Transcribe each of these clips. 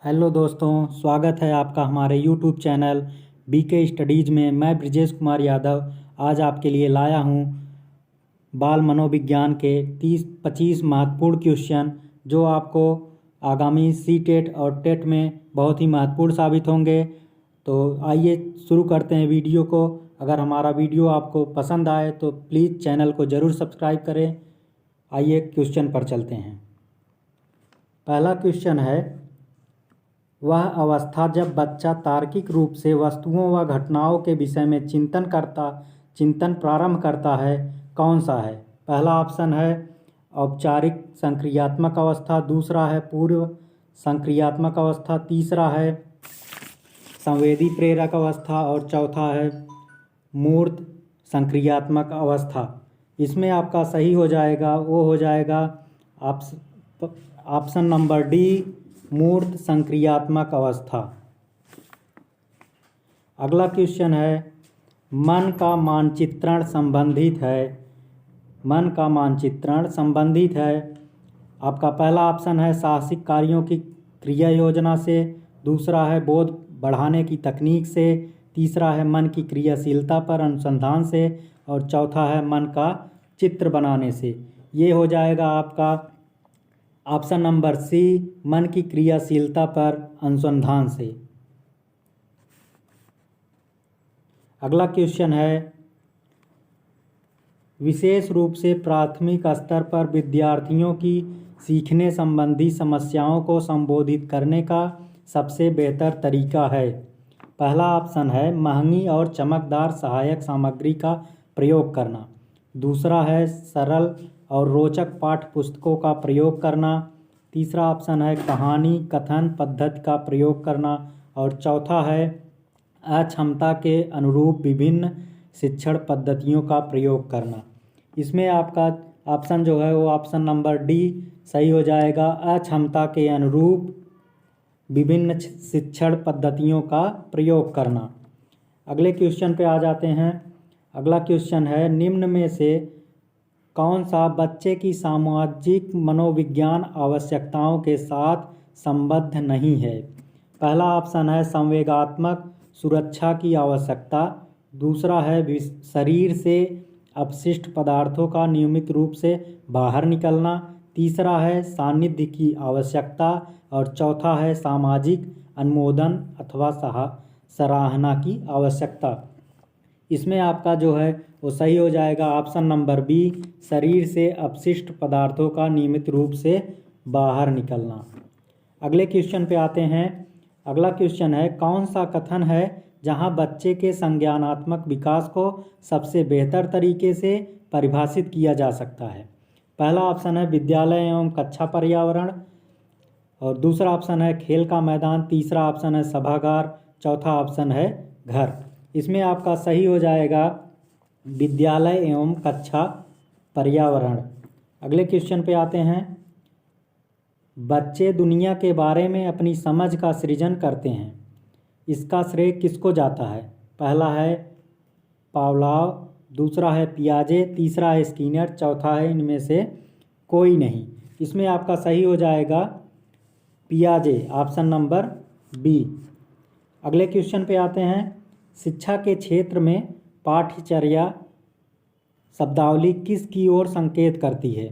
Hello दोस्तों, स्वागत है आपका हमारे यूट्यूब चैनल बीके स्टडीज़ में। मैं ब्रिजेश कुमार यादव आज आपके लिए लाया हूँ बाल मनोविज्ञान के 30-25 महत्वपूर्ण क्वेश्चन जो आपको आगामी सीटेट और टेट में बहुत ही महत्वपूर्ण साबित होंगे। तो आइए शुरू करते हैं वीडियो को। अगर हमारा वीडियो आपको पसंद आए तो प्लीज़ चैनल को ज़रूर सब्सक्राइब करें। आइए क्वेश्चन पर चलते हैं। पहला क्वेश्चन है, वह अवस्था जब बच्चा तार्किक रूप से वस्तुओं व घटनाओं के विषय में चिंतन प्रारंभ करता है, कौन सा है? पहला ऑप्शन है औपचारिक संक्रियात्मक अवस्था, दूसरा है पूर्व संक्रियात्मक अवस्था, तीसरा है संवेदी प्रेरक अवस्था और चौथा है मूर्त संक्रियात्मक अवस्था। इसमें आपका सही हो जाएगा वो हो जाएगा ऑप्शन नंबर डी, मूर्त संक्रियात्मक अवस्था। अगला क्वेश्चन है, मन का मानचित्रण संबंधित है। मन का मानचित्रण संबंधित है। आपका पहला ऑप्शन है साहसिक कार्यों की क्रिया योजना से, दूसरा है बोध बढ़ाने की तकनीक से, तीसरा है मन की क्रियाशीलता पर अनुसंधान से और चौथा है मन का चित्र बनाने से। ये हो जाएगा आपका ऑप्शन नंबर सी, मन की क्रियाशीलता पर अनुसंधान से। अगला क्वेश्चन है, विशेष रूप से प्राथमिक स्तर पर विद्यार्थियों की सीखने संबंधी समस्याओं को संबोधित करने का सबसे बेहतर तरीका है। पहला ऑप्शन है महंगी और चमकदार सहायक सामग्री का प्रयोग करना, दूसरा है सरल और रोचक पाठ्य पुस्तकों का प्रयोग करना, तीसरा ऑप्शन है कहानी कथन पद्धति का प्रयोग करना और चौथा है अक्षमता के अनुरूप विभिन्न शिक्षण पद्धतियों का प्रयोग करना। इसमें आपका ऑप्शन जो है वो ऑप्शन नंबर डी सही हो जाएगा, अक्षमता के अनुरूप विभिन्न शिक्षण पद्धतियों का प्रयोग करना। अगले क्वेश्चन पे आ जाते हैं। अगला क्वेश्चन है, निम्न में से कौन सा बच्चे की सामाजिक मनोविज्ञान आवश्यकताओं के साथ संबद्ध नहीं है? पहला ऑप्शन है संवेगात्मक सुरक्षा की आवश्यकता, दूसरा है शरीर से अपशिष्ट पदार्थों का नियमित रूप से बाहर निकलना, तीसरा है सानिध्य की आवश्यकता और चौथा है सामाजिक अनुमोदन अथवा सराहना की आवश्यकता। इसमें आपका जो है वो सही हो जाएगा ऑप्शन नंबर बी, शरीर से अपशिष्ट पदार्थों का नियमित रूप से बाहर निकलना। अगले क्वेश्चन पे आते हैं। अगला क्वेश्चन है, कौन सा कथन है जहां बच्चे के संज्ञानात्मक विकास को सबसे बेहतर तरीके से परिभाषित किया जा सकता है? पहला ऑप्शन है विद्यालय एवं कक्षा पर्यावरण और दूसरा ऑप्शन है खेल का मैदान, तीसरा ऑप्शन है सभागार, चौथा ऑप्शन है घर। इसमें आपका सही हो जाएगा विद्यालय एवं कक्षा पर्यावरण। अगले क्वेश्चन पे आते हैं। बच्चे दुनिया के बारे में अपनी समझ का सृजन करते हैं, इसका श्रेय किसको जाता है? पहला है पावलोव, दूसरा है पियाजे, तीसरा है स्किनर, चौथा है इनमें से कोई नहीं। इसमें आपका सही हो जाएगा पियाजे, ऑप्शन नंबर बी। अगले क्वेश्चन पे आते हैं। शिक्षा के क्षेत्र में पाठ्यचर्या शब्दावली किस की ओर संकेत करती है?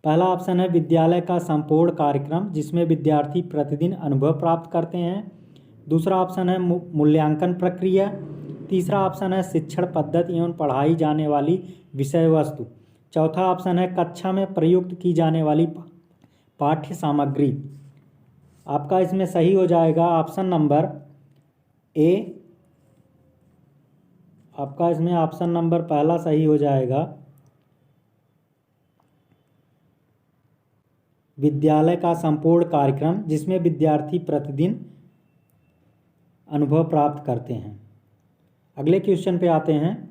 पहला ऑप्शन है विद्यालय का संपूर्ण कार्यक्रम जिसमें विद्यार्थी प्रतिदिन अनुभव प्राप्त करते हैं, दूसरा ऑप्शन है मूल्यांकन प्रक्रिया, तीसरा ऑप्शन है शिक्षण पद्धति एवं पढ़ाई जाने वाली विषय वस्तु, चौथा ऑप्शन है कक्षा में प्रयुक्त की जाने वाली पाठ्य सामग्री। आपका इसमें सही हो जाएगा ऑप्शन नंबर ए। आपका इसमें ऑप्शन नंबर पहला सही हो जाएगा, विद्यालय का संपूर्ण कार्यक्रम जिसमें विद्यार्थी प्रतिदिन अनुभव प्राप्त करते हैं। अगले क्वेश्चन पे आते हैं।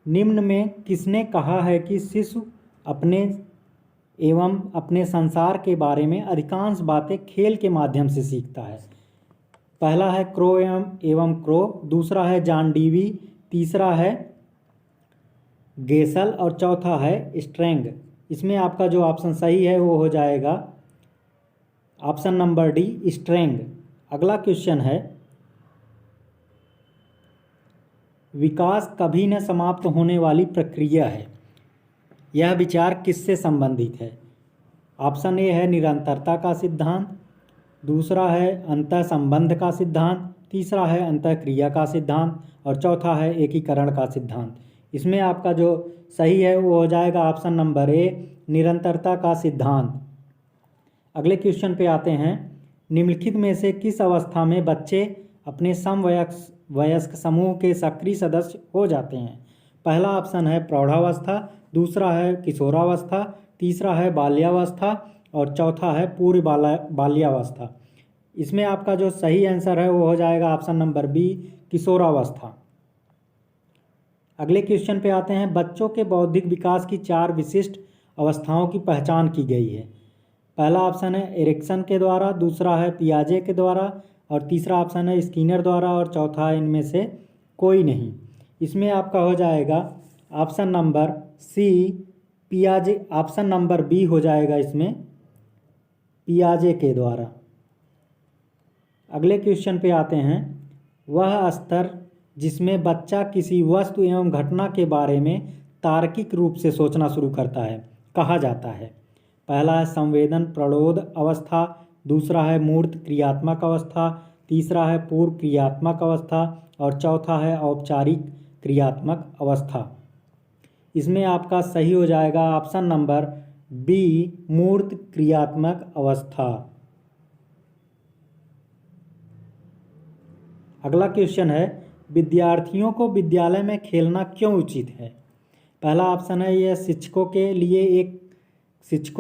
निम्न में किसने कहा है कि शिशु अपने संसार के बारे में अधिकांश बातें खेल के माध्यम से सीखता है? पहला है क्रो एवं क्रो, दूसरा है जॉन डीवी, तीसरा है गेसल और चौथा है स्ट्रेंग। इसमें आपका जो ऑप्शन सही है वो हो जाएगा ऑप्शन नंबर डी स्ट्रेंग। अगला क्वेश्चन है, विकास कभी न समाप्त होने वाली प्रक्रिया है, यह विचार किससे संबंधित है? ऑप्शन ए है निरंतरता का सिद्धांत, दूसरा है अंतः संबंध का सिद्धांत, तीसरा है अंतःक्रिया का सिद्धांत और चौथा है एकीकरण का सिद्धांत। इसमें आपका जो सही है वो हो जाएगा ऑप्शन नंबर ए निरंतरता का सिद्धांत। अगले क्वेश्चन पे आते हैं, निम्नलिखित में से किस अवस्था में बच्चे अपने समवयस्क समूह के सक्रिय सदस्य हो जाते हैं? पहला ऑप्शन है प्रौढ़ावस्था, दूसरा है किशोरावस्था, तीसरा है बाल्यावस्था और चौथा है पूर्व बाल्यावस्था। इसमें आपका जो सही आंसर है वो हो जाएगा ऑप्शन नंबर बी किशोरावस्था। अगले क्वेश्चन पे आते हैं, बच्चों के बौद्धिक विकास की 4 विशिष्ट अवस्थाओं की पहचान की गई है। पहला ऑप्शन है एरिक्सन के द्वारा, दूसरा है पियाजे के द्वारा और तीसरा ऑप्शन है स्किनर द्वारा और चौथा है इनमें से कोई नहीं। इसमें आपका हो जाएगा ऑप्शन नंबर सी पियाजे, ऑप्शन नंबर बी हो जाएगा इसमें पियाजे के द्वारा। अगले क्वेश्चन पे आते हैं, वह स्तर जिसमें बच्चा किसी वस्तु एवं घटना के बारे में तार्किक रूप से सोचना शुरू करता है कहा जाता है? पहला है संवेदन प्रौढ़ अवस्था, दूसरा है मूर्त क्रियात्मक अवस्था, तीसरा है पूर्व क्रियात्मक अवस्था और चौथा है औपचारिक क्रियात्मक अवस्था। इसमें आपका सही हो जाएगा ऑप्शन नंबर बी मूर्त क्रियात्मक अवस्था। अगला क्वेश्चन है, विद्यार्थियों को विद्यालय में खेलना क्यों उचित है? पहला ऑप्शन है यह शिक्षकों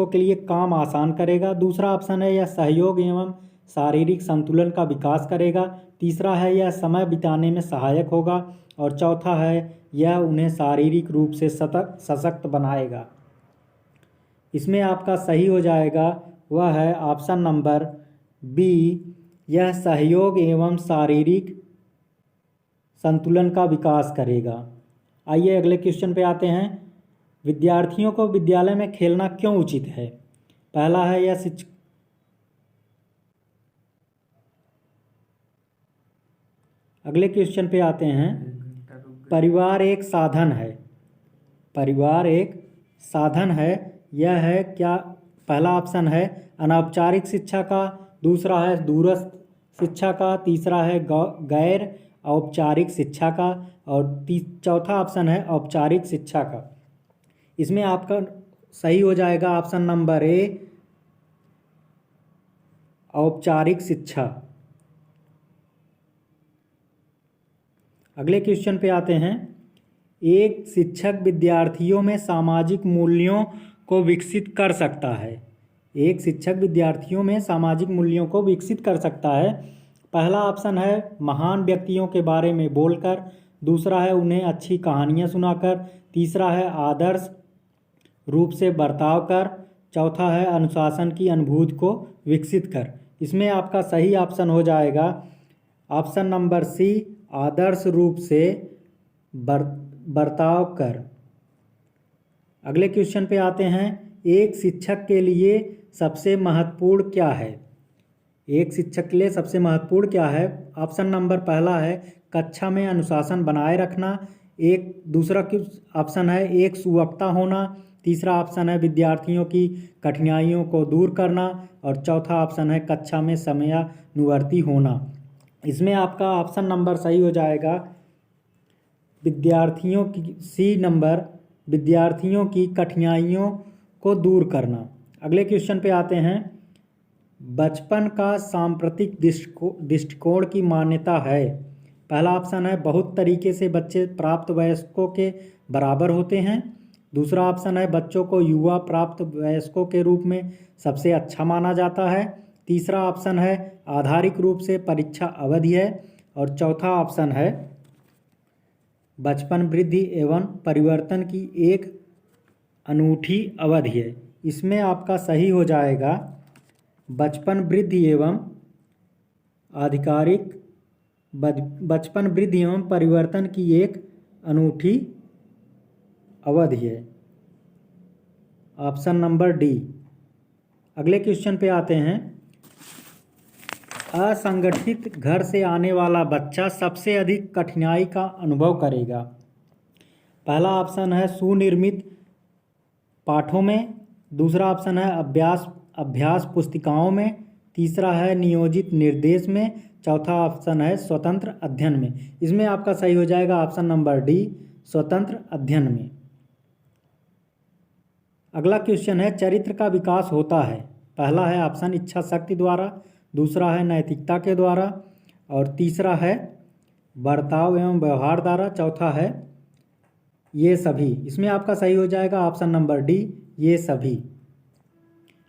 के लिए काम आसान करेगा, दूसरा ऑप्शन है यह सहयोग एवं शारीरिक संतुलन का विकास करेगा, तीसरा है यह समय बिताने में सहायक होगा और चौथा है यह उन्हें शारीरिक रूप से सशक्त बनाएगा। इसमें आपका सही हो जाएगा वह है ऑप्शन नंबर बी यह सहयोग एवं शारीरिक संतुलन का विकास करेगा। आइए अगले क्वेश्चन पे आते हैं, विद्यार्थियों को विद्यालय में खेलना क्यों उचित है? पहला है यह अगले क्वेश्चन पे आते हैं, परिवार एक साधन है, परिवार एक साधन है, यह है क्या? पहला ऑप्शन है अनौपचारिक शिक्षा का, दूसरा है दूरस्थ शिक्षा का, तीसरा है गैर औपचारिक शिक्षा का और चौथा ऑप्शन है औपचारिक शिक्षा का। इसमें आपका सही हो जाएगा ऑप्शन नंबर ए औपचारिक शिक्षा। अगले क्वेश्चन पे आते हैं, एक शिक्षक विद्यार्थियों में सामाजिक मूल्यों को विकसित कर सकता है। एक शिक्षक विद्यार्थियों में सामाजिक मूल्यों को विकसित कर सकता है। पहला ऑप्शन है महान व्यक्तियों के बारे में बोलकर, दूसरा है उन्हें अच्छी कहानियाँ सुनाकर, तीसरा है आदर्श रूप से बर्ताव कर, चौथा है अनुशासन की अनुभूति को विकसित कर। इसमें आपका सही ऑप्शन हो जाएगा ऑप्शन नंबर सी आदर्श रूप से बर्ताव कर। अगले क्वेश्चन पे आते हैं, एक शिक्षक के लिए सबसे महत्वपूर्ण क्या है? एक शिक्षक के लिए सबसे महत्वपूर्ण क्या है? ऑप्शन नंबर पहला है कक्षा में अनुशासन बनाए रखना, एक दूसरा ऑप्शन है एक सुवक्ता होना, तीसरा ऑप्शन है विद्यार्थियों की कठिनाइयों को दूर करना और चौथा ऑप्शन है कक्षा में समयानुवर्ती होना। इसमें आपका ऑप्शन नंबर सही हो जाएगा विद्यार्थियों की सी नंबर विद्यार्थियों की कठिनाइयों को दूर करना। अगले क्वेश्चन पे आते हैं, बचपन का सांप्रतिक दृष्टिकोण की मान्यता है। पहला ऑप्शन है बहुत तरीके से बच्चे प्राप्त वयस्कों के बराबर होते हैं, दूसरा ऑप्शन है बच्चों को युवा प्राप्त वयस्कों के रूप में सबसे अच्छा माना जाता है, तीसरा ऑप्शन है आधारिक रूप से परीक्षा अवधि है और चौथा ऑप्शन है बचपन वृद्धि एवं परिवर्तन की एक अनूठी अवधि है। इसमें आपका सही हो जाएगा बचपन वृद्धि एवं आधिकारिक बचपन वृद्धि एवं परिवर्तन की एक अनूठी अवधि है, ऑप्शन नंबर डी। अगले क्वेश्चन पे आते हैं, असंगठित घर से आने वाला बच्चा सबसे अधिक कठिनाई का अनुभव करेगा? पहला ऑप्शन है सुनिर्मित पाठों में, दूसरा ऑप्शन है अभ्यास पुस्तिकाओं में, तीसरा है नियोजित निर्देश में, चौथा ऑप्शन है स्वतंत्र अध्ययन में। इसमें आपका सही हो जाएगा ऑप्शन नंबर डी, स्वतंत्र अध्ययन में। अगला क्वेश्चन है चरित्र का विकास होता है? पहला है ऑप्शन इच्छा शक्ति द्वारा, दूसरा है नैतिकता के द्वारा, और तीसरा है बर्ताव एवं व्यवहार द्वारा, चौथा है ये सभी। इसमें आपका सही हो जाएगा ऑप्शन नंबर डी, ये सभी।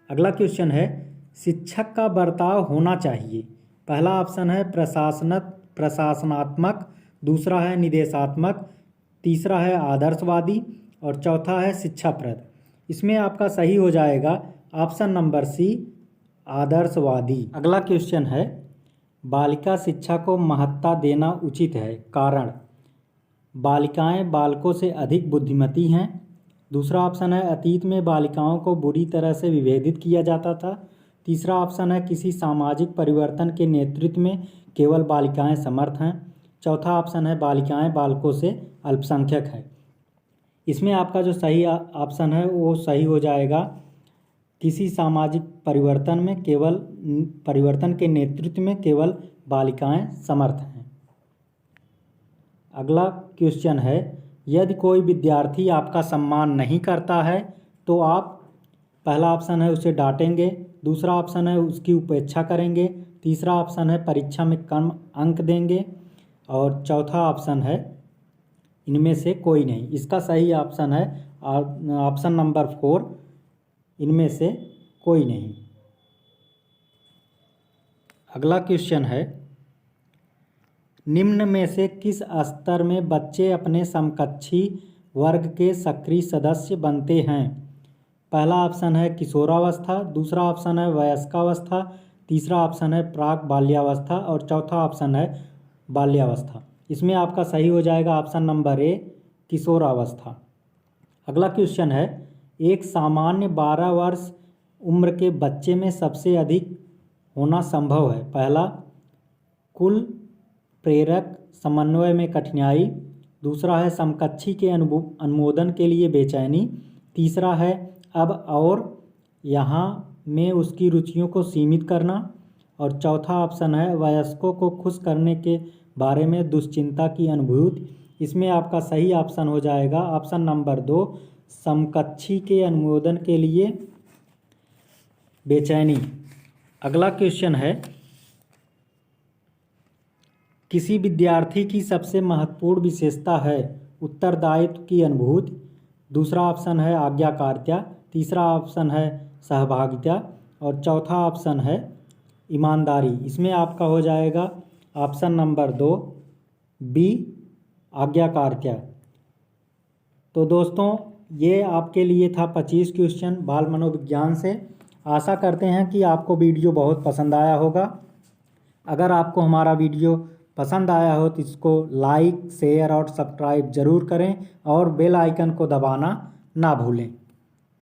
अगला क्वेश्चन है शिक्षक का बर्ताव होना चाहिए? पहला ऑप्शन है प्रशासनात्मक, दूसरा है निदेशात्मक, तीसरा है आदर्शवादी, और चौथा है शिक्षाप्रद। इसमें आपका सही हो जाएगा ऑप्शन नंबर सी, आदर्शवादी। अगला क्वेश्चन है बालिका शिक्षा को महत्ता देना उचित है? कारण? बालिकाएं बालकों से अधिक बुद्धिमती हैं। दूसरा ऑप्शन है अतीत में बालिकाओं को बुरी तरह से विभेदित किया जाता था। तीसरा ऑप्शन है किसी सामाजिक परिवर्तन के नेतृत्व में केवल बालिकाएं समर्थ हैं। चौथा ऑप्शन है बालिकाएं बालकों से अल्पसंख्यक हैं। इसमें आपका जो सही ऑप्शन है वो सही हो जाएगा किसी सामाजिक परिवर्तन के नेतृत्व में केवल बालिकाएं समर्थ हैं। अगला क्वेश्चन है यदि कोई विद्यार्थी आपका सम्मान नहीं करता है तो आप, पहला ऑप्शन है उसे डांटेंगे, दूसरा ऑप्शन है उसकी उपेक्षा करेंगे, तीसरा ऑप्शन है परीक्षा में कम अंक देंगे, और चौथा ऑप्शन है इनमें से कोई नहीं। इसका सही ऑप्शन है ऑप्शन नंबर 4, इनमें से कोई नहीं। अगला क्वेश्चन है निम्न में से किस स्तर में बच्चे अपने समकक्षी वर्ग के सक्रिय सदस्य बनते हैं? पहला ऑप्शन है किशोरावस्था, दूसरा ऑप्शन है वयस्कावस्था, तीसरा ऑप्शन है प्राक बाल्यावस्था, और चौथा ऑप्शन है बाल्यावस्था। इसमें आपका सही हो जाएगा ऑप्शन नंबर ए, किशोरावस्था। अगला क्वेश्चन है एक सामान्य 12 वर्ष उम्र के बच्चे में सबसे अधिक होना संभव है? पहला कुल प्रेरक समन्वय में कठिनाई, दूसरा है समकक्षी के अनुमोदन के लिए बेचैनी, तीसरा है अब और यहाँ में उसकी रुचियों को सीमित करना, और चौथा ऑप्शन है वयस्कों को खुश करने के बारे में दुश्चिंता की अनुभूति। इसमें आपका सही ऑप्शन हो जाएगा ऑप्शन नंबर 2, समकक्षी के अनुमोदन के लिए बेचैनी। अगला क्वेश्चन है किसी विद्यार्थी की सबसे महत्वपूर्ण विशेषता है उत्तरदायित्व की अनुभूति, दूसरा ऑप्शन है आज्ञाकारिता, तीसरा ऑप्शन है सहभागिता, और चौथा ऑप्शन है ईमानदारी। इसमें आपका हो जाएगा ऑप्शन नंबर 2, बी, आज्ञाकारिता। तो दोस्तों ये आपके लिए था 25 क्वेश्चन बाल मनोविज्ञान से। आशा करते हैं कि आपको वीडियो बहुत पसंद आया होगा। अगर आपको हमारा वीडियो पसंद आया हो तो इसको लाइक, शेयर और सब्सक्राइब ज़रूर करें और बेल आइकन को दबाना ना भूलें।